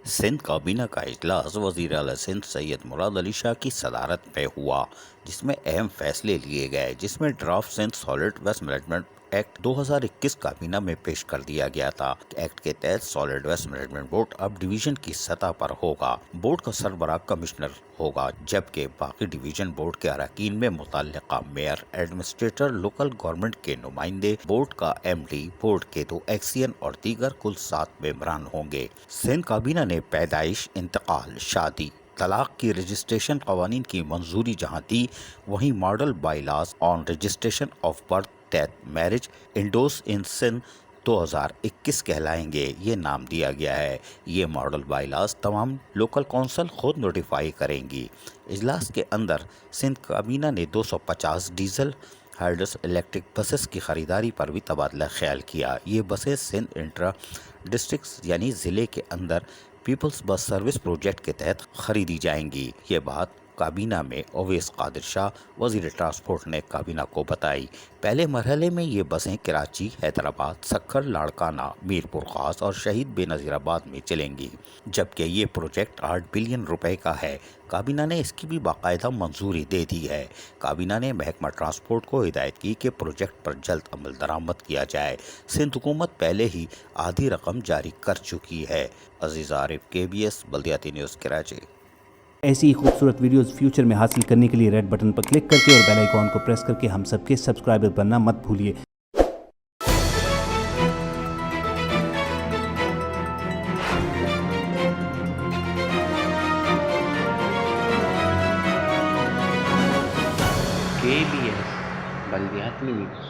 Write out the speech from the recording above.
سندھ کابینہ کا اجلاس وزیر اعلیٰ سندھ سید مراد علی شاہ کی صدارت میں ہوا، جس میں اہم فیصلے لیے گئے، جس میں draft Sindh solid waste management act 2021 کابینہ میں پیش کر دیا گیا تھا۔ ایکٹ کے تحت سالڈ ویسٹ مینجمنٹ بورڈ اب ڈویژن کی سطح پر ہوگا۔ بورڈ کا سربراہ کمشنر ہوگا، جبکہ باقی ڈویژن بورڈ کے اراکین میں متعلقہ میئر، ایڈمنسٹریٹر، لوکل گورنمنٹ کے نمائندے، بورڈ کا ایم ڈی، بورڈ کے 2 ایکسین اور دیگر کل 7 ممبران ہوں گے۔ سندھ کابینہ نے پیدائش، انتقال، شادی، طلاق کی رجسٹریشن قوانین کی منظوری جہاں دی، وہیں model by laws on registration of birth, death, marriage انڈوس ان سندھ 2021 کہلائیں گے، یہ نام دیا گیا ہے۔ یہ ماڈل بائی لاز تمام لوکل کونسل خود نوٹیفائی کریں گی۔ اجلاس کے اندر سندھ کابینہ نے 250 ڈیزل ہائبرڈ الیکٹرک بسز کی خریداری پر بھی تبادلہ خیال کیا۔ یہ بسیں سندھ انٹرا ڈسٹرکٹس یعنی ضلع کے اندر پیپلز بس سروس پروجیکٹ کے تحت خریدی جائیں گی۔ یہ بات کابینہ میں اویس قادر شاہ وزیر ٹرانسپورٹ نے کابینہ کو بتائی۔ پہلے مرحلے میں یہ بسیں کراچی، حیدرآباد، سکھر، لاڑکانہ، میرپور خاص اور شہید بے نظیر آباد میں چلیں گی، جبکہ یہ پروجیکٹ 8 بلین روپے کا ہے۔ کابینہ نے اس کی بھی باقاعدہ منظوری دے دی ہے۔ کابینہ نے محکمہ ٹرانسپورٹ کو ہدایت کی کہ پروجیکٹ پر جلد عمل درآمد کیا جائے۔ سندھ حکومت پہلے ہی آدھی رقم جاری کر چکی ہے۔ عزیز عارف، KBS بلدیاتی نیوز، کراچی۔ ایسی ہی خوبصورت ویڈیوز فیوچر میں حاصل کرنے کے لیے ریڈ بٹن پر کلک کر کے اور بیل آئیکن کو پریس کر کے ہم سب کے سبسکرائبر بننا مت بھولیے۔ KBS بلدیاتی نیوز۔